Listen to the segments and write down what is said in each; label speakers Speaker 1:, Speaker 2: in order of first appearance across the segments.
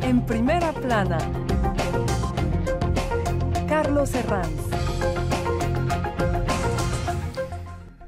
Speaker 1: En primera plana, Carlos Herranz.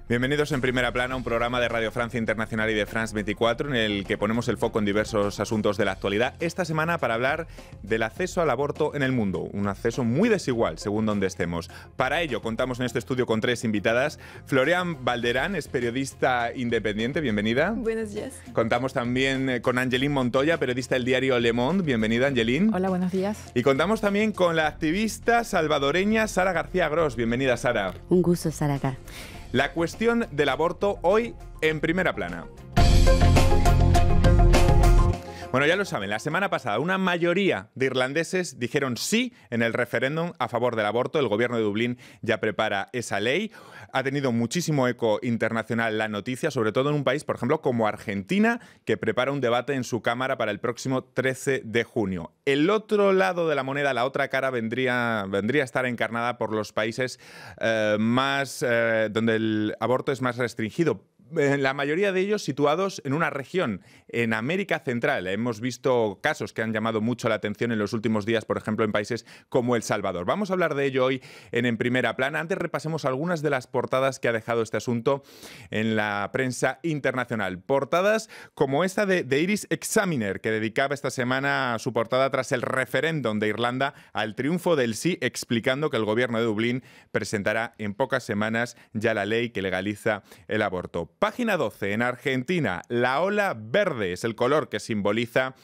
Speaker 2: Bienvenidos en Primera Plana, un programa de Radio Francia Internacional y de France 24 en el que ponemos el foco en diversos asuntos de la actualidad. Esta semana para hablar del acceso al aborto en el mundo, un acceso muy desigual según donde estemos. Para ello contamos en este estudio con tres invitadas. Florian Balderán es periodista independiente, bienvenida.
Speaker 3: Buenos días.
Speaker 2: Contamos también con Angeline Montoya, periodista del diario Le Monde. Bienvenida, Angeline.
Speaker 4: Hola, buenos días.
Speaker 2: Y contamos también con la activista salvadoreña Sara García Gros. Bienvenida, Sara.
Speaker 5: Un gusto estar acá.
Speaker 2: La cuestión del aborto hoy en Primera Plana. Bueno, ya lo saben, la semana pasada una mayoría de irlandeses dijeron sí en el referéndum a favor del aborto. El gobierno de Dublín ya prepara esa ley. Ha tenido muchísimo eco internacional la noticia, sobre todo en un país, por ejemplo, como Argentina, que prepara un debate en su Cámara para el próximo 13 de junio. El otro lado de la moneda, la otra cara, vendría a estar encarnada por los países donde el aborto es más restringido. La mayoría de ellos situados en una región, en América Central. Hemos visto casos que han llamado mucho la atención en los últimos días, por ejemplo, en países como El Salvador. Vamos a hablar de ello hoy en Primera Plana. Antes repasemos algunas de las portadas que ha dejado este asunto en la prensa internacional. Portadas como esta de Irish Examiner, que dedicaba esta semana su portada tras el referéndum de Irlanda al triunfo del sí, explicando que el gobierno de Dublín presentará en pocas semanas ya la ley que legaliza el aborto. Página 12, en Argentina, la ola verde es el color que simboliza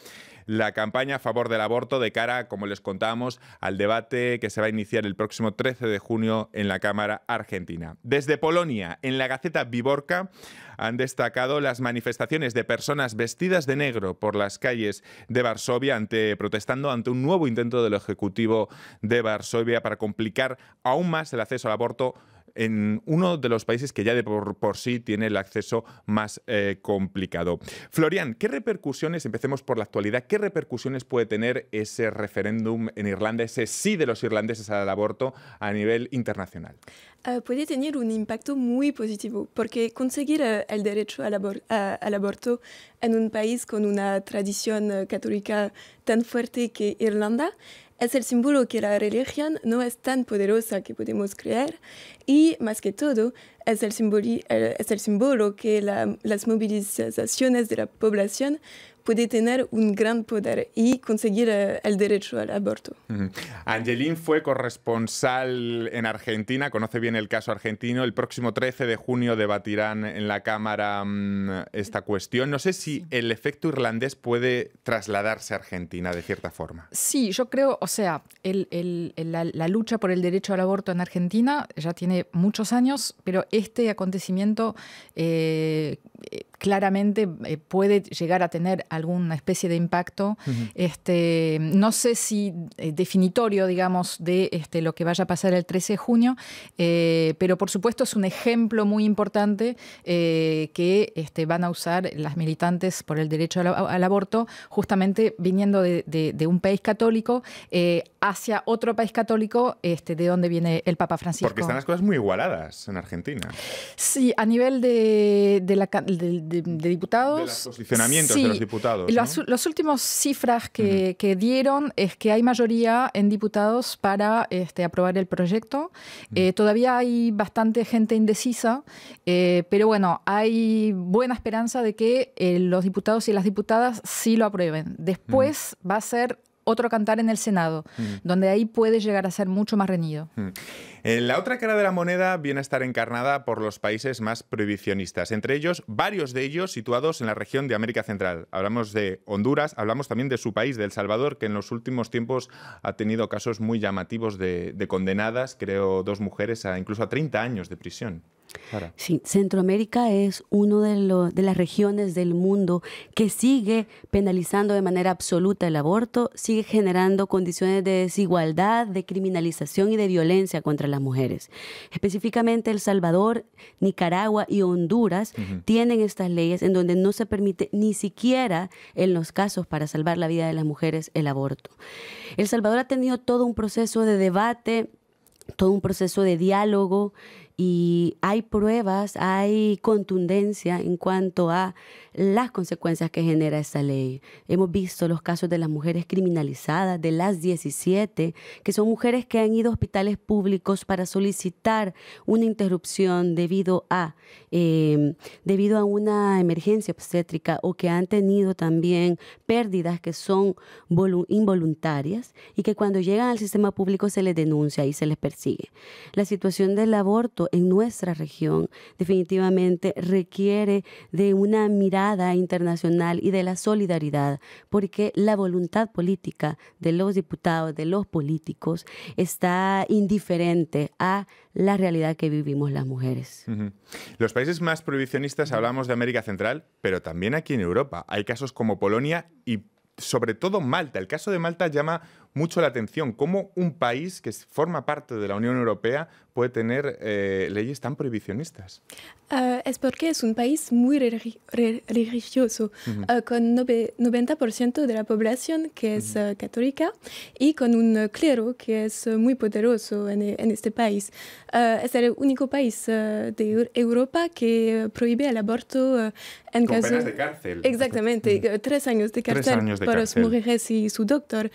Speaker 2: la campaña a favor del aborto de cara, como les contábamos, al debate que se va a iniciar el próximo 13 de junio en la Cámara Argentina. Desde Polonia, en la Gaceta Wyborcza, han destacado las manifestaciones de personas vestidas de negro por las calles de Varsovia protestando ante un nuevo intento del Ejecutivo de Varsovia para complicar aún más el acceso al aborto en uno de los países que ya de por sí tiene el acceso más complicado. Florian, ¿qué repercusiones, empecemos por la actualidad, qué repercusiones puede tener ese referéndum en Irlanda, ese sí de los irlandeses al aborto a nivel internacional?
Speaker 3: Puede tener un impacto muy positivo, porque conseguir el derecho al aborto en un país con una tradición católica tan fuerte que Irlanda es el símbolo que la religión no es tan poderosa que podemos creer y, más que todo, es el símbolo que las movilizaciones de la población puede tener un gran poder y conseguir el derecho al aborto.
Speaker 2: Angeline fue corresponsal en Argentina, conoce bien el caso argentino. El próximo 13 de junio debatirán en la Cámara esta cuestión. No sé si el efecto irlandés puede trasladarse a Argentina de cierta forma.
Speaker 4: Sí, yo creo, o sea, la lucha por el derecho al aborto en Argentina ya tiene muchos años, pero este acontecimiento claramente puede llegar a tener alguna especie de impacto, no sé si definitorio, digamos, de lo que vaya a pasar el 13 de junio, pero por supuesto es un ejemplo muy importante que van a usar las militantes por el derecho al aborto, justamente viniendo de un país católico hacia otro país católico de donde viene el Papa Francisco.
Speaker 2: Porque están las cosas muy igualadas en Argentina.
Speaker 4: Sí, a nivel de diputados.
Speaker 2: De los posicionamientos
Speaker 4: sí,
Speaker 2: de los diputados, ¿no?
Speaker 4: Las últimas cifras que dieron es que hay mayoría en diputados para aprobar el proyecto. Todavía hay bastante gente indecisa, pero bueno, hay buena esperanza de que los diputados y las diputadas sí lo aprueben. Después va a ser otro cantar en el Senado, donde ahí puede llegar a ser mucho más reñido.
Speaker 2: La otra cara de la moneda viene a estar encarnada por los países más prohibicionistas, entre ellos, varios de ellos situados en la región de América Central. Hablamos de Honduras, hablamos también de su país, de El Salvador, que en los últimos tiempos ha tenido casos muy llamativos de condenadas, creo 2 mujeres, incluso a 30 años de prisión. Sara.
Speaker 5: Sí, Centroamérica es una de las regiones del mundo que sigue penalizando de manera absoluta el aborto, sigue generando condiciones de desigualdad, de criminalización y de violencia contra las mujeres. Específicamente El Salvador, Nicaragua y Honduras tienen estas leyes en donde no se permite ni siquiera en los casos para salvar la vida de las mujeres el aborto. El Salvador ha tenido todo un proceso de debate, todo un proceso de diálogo y hay pruebas, hay contundencia en cuanto a las consecuencias que genera esta ley. Hemos visto los casos de las mujeres criminalizadas, de las 17, que son mujeres que han ido a hospitales públicos para solicitar una interrupción debido a una emergencia obstétrica o que han tenido también pérdidas que son involuntarias y que cuando llegan al sistema público se les denuncia y se les persigue. La situación del aborto en nuestra región definitivamente requiere de una mirada internacional y de la solidaridad, porque la voluntad política de los diputados, de los políticos, está indiferente a la realidad que vivimos las mujeres.
Speaker 2: Los países más prohibicionistas, hablamos de América Central, pero también aquí en Europa. Hay casos como Polonia y sobre todo Malta. El caso de Malta llama mucho la atención. ¿Cómo un país que forma parte de la Unión Europea puede tener leyes tan prohibicionistas?
Speaker 3: Es porque es un país muy religioso, con 90% de la población que es católica y con un clero que es muy poderoso en este país. Es el único país de Europa que prohíbe el aborto en
Speaker 2: con
Speaker 3: caso...
Speaker 2: penas de cárcel.
Speaker 3: Exactamente, 3 años de cárcel
Speaker 2: 3 años de
Speaker 3: para
Speaker 2: cárcel.
Speaker 3: las mujeres y su doctor.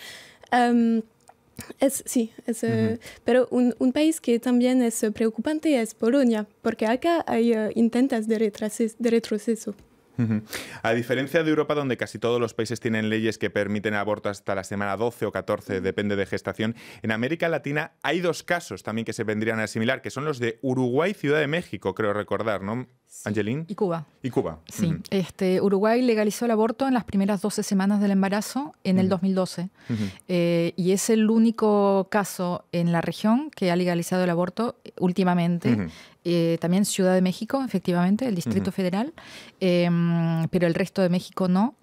Speaker 3: Pero un país que también es preocupante es Polonia, porque acá hay intentos de retroceso.
Speaker 2: A diferencia de Europa, donde casi todos los países tienen leyes que permiten aborto hasta la semana 12 o 14, depende de gestación, en América Latina hay 2 casos también que se vendrían a asimilar, que son los de Uruguay y Ciudad de México, creo recordar, ¿no, Angelín?
Speaker 4: Y Cuba.
Speaker 2: Y Cuba.
Speaker 4: Sí. Uruguay legalizó el aborto en las primeras 12 semanas del embarazo en el 2012. Y es el único caso en la región que ha legalizado el aborto últimamente. También Ciudad de México, efectivamente, el Distrito Federal, pero el resto de México no.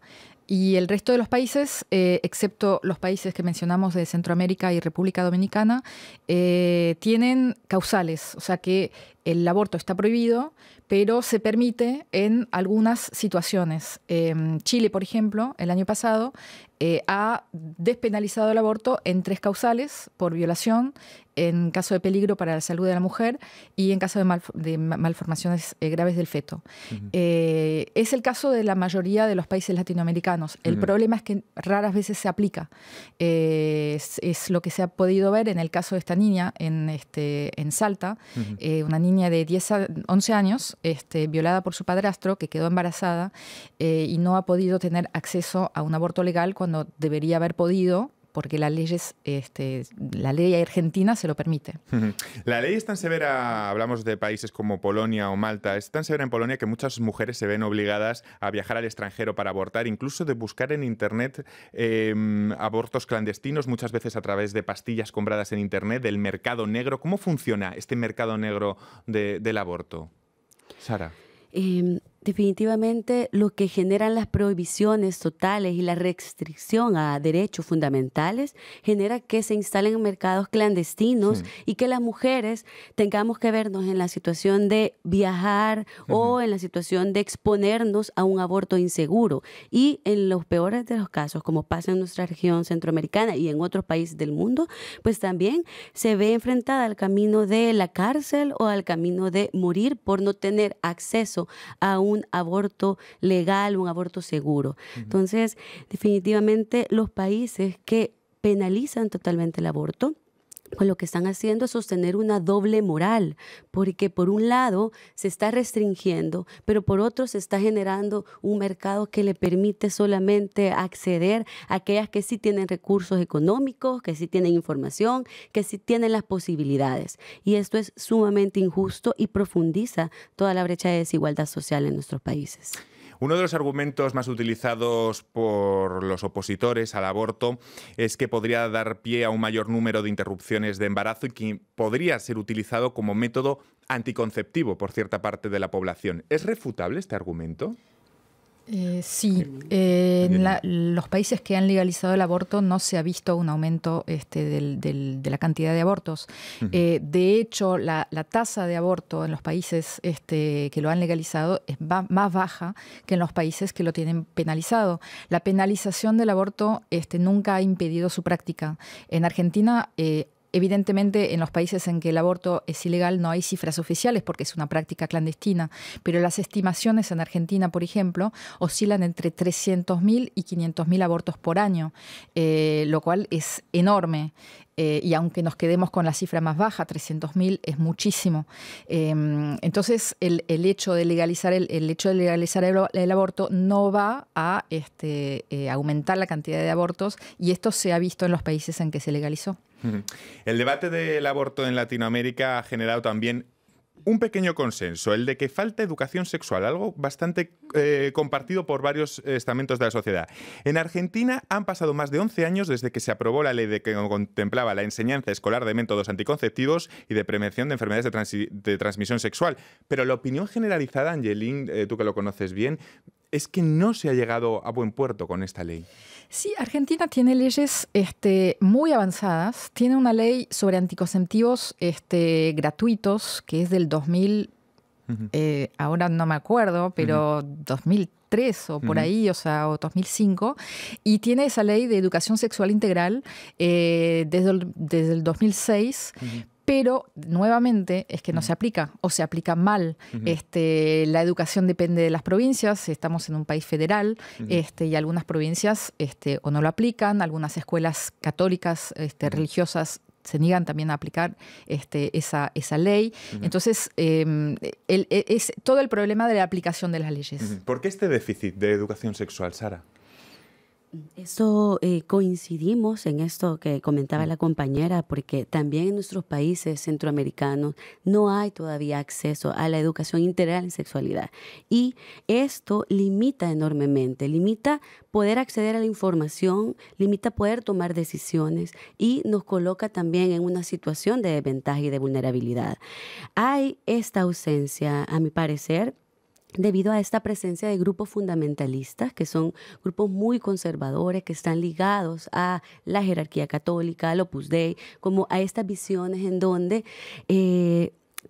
Speaker 4: Y el resto de los países, excepto los países que mencionamos de Centroamérica y República Dominicana, tienen causales, o sea que el aborto está prohibido, pero se permite en algunas situaciones. Chile, por ejemplo, el año pasado ha despenalizado el aborto en 3 causales: por violación, en caso de peligro para la salud de la mujer y en caso de malformaciones graves del feto. Es el caso de la mayoría de los países latinoamericanos. El problema es que raras veces se aplica. Es lo que se ha podido ver en el caso de esta niña en Salta, una niña de 11 años, violada por su padrastro, que quedó embarazada y no ha podido tener acceso a un aborto legal cuando debería haber podido, porque la ley argentina se lo permite.
Speaker 2: La ley es tan severa, hablamos de países como Polonia o Malta, es tan severa en Polonia que muchas mujeres se ven obligadas a viajar al extranjero para abortar, incluso de buscar en Internet abortos clandestinos, muchas veces a través de pastillas compradas en Internet, del mercado negro. ¿Cómo funciona este mercado negro del aborto? Sara.
Speaker 5: Definitivamente lo que generan las prohibiciones totales y la restricción a derechos fundamentales genera que se instalen mercados clandestinos y que las mujeres tengamos que vernos en la situación de viajar o en la situación de exponernos a un aborto inseguro. Y en los peores de los casos, como pasa en nuestra región centroamericana y en otros países del mundo, pues también se ve enfrentada al camino de la cárcel o al camino de morir por no tener acceso a un aborto legal, un aborto seguro. Entonces, definitivamente los países que penalizan totalmente el aborto, pues lo que están haciendo es sostener una doble moral, porque por un lado se está restringiendo, pero por otro se está generando un mercado que le permite solamente acceder a aquellas que sí tienen recursos económicos, que sí tienen información, que sí tienen las posibilidades. Y esto es sumamente injusto y profundiza toda la brecha de desigualdad social en nuestros países.
Speaker 2: Uno de los argumentos más utilizados por los opositores al aborto es que podría dar pie a un mayor número de interrupciones de embarazo y que podría ser utilizado como método anticonceptivo por cierta parte de la población. ¿Es refutable este argumento?
Speaker 4: Sí, en los países que han legalizado el aborto no se ha visto un aumento de la cantidad de abortos. De hecho, la tasa de aborto en los países que lo han legalizado es más baja que en los países que lo tienen penalizado. La penalización del aborto nunca ha impedido su práctica. En Argentina Evidentemente, en los países en que el aborto es ilegal no hay cifras oficiales porque es una práctica clandestina, pero las estimaciones en Argentina, por ejemplo, oscilan entre 300.000 y 500.000 abortos por año, lo cual es enorme. Y aunque nos quedemos con la cifra más baja, 300.000 es muchísimo. Entonces, el hecho de legalizar el aborto no va a aumentar la cantidad de abortos, y esto se ha visto en los países en que se legalizó.
Speaker 2: El debate del aborto en Latinoamérica ha generado también un pequeño consenso, el de que falta educación sexual, algo bastante compartido por varios estamentos de la sociedad. En Argentina han pasado más de 11 años desde que se aprobó la ley que contemplaba la enseñanza escolar de métodos anticonceptivos y de prevención de enfermedades de transmisión sexual. Pero la opinión generalizada, Angeline, tú que lo conoces bien, es que no se ha llegado a buen puerto con esta ley.
Speaker 4: Sí, Argentina tiene leyes muy avanzadas. Tiene una ley sobre anticonceptivos gratuitos, que es del 2000, ahora no me acuerdo, pero 2003 o por ahí, o 2005. Y tiene esa ley de educación sexual integral desde el 2006, pero nuevamente es que no se aplica o se aplica mal. La educación depende de las provincias, estamos en un país federal, y algunas provincias o no lo aplican, algunas escuelas católicas religiosas se niegan también a aplicar esa ley. Entonces, es todo el problema de la aplicación de las leyes.
Speaker 2: ¿Por qué este déficit de educación sexual, Sara?
Speaker 5: Eso coincidimos en esto que comentaba la compañera, porque también en nuestros países centroamericanos no hay todavía acceso a la educación integral en sexualidad. Y esto limita enormemente, limita poder acceder a la información, limita poder tomar decisiones y nos coloca también en una situación de desventaja y de vulnerabilidad. Hay esta ausencia, a mi parecer, debido a esta presencia de grupos fundamentalistas, que son grupos muy conservadores, que están ligados a la jerarquía católica, al Opus Dei, como a estas visiones en donde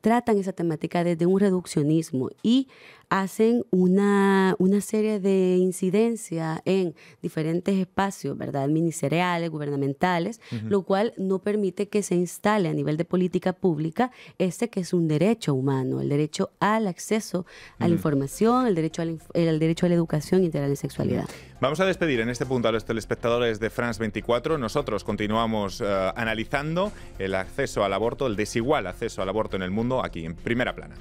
Speaker 5: tratan esa temática desde un reduccionismo y hacen una serie de incidencia en diferentes espacios, ¿verdad?, ministeriales, gubernamentales, lo cual no permite que se instale a nivel de política pública que es un derecho humano, el derecho al acceso a la información, el derecho a la educación integral en sexualidad.
Speaker 2: Vamos a despedir en este punto a los telespectadores de France 24. Nosotros continuamos analizando el acceso al aborto, el desigual acceso al aborto en el mundo, aquí en Primera Plana.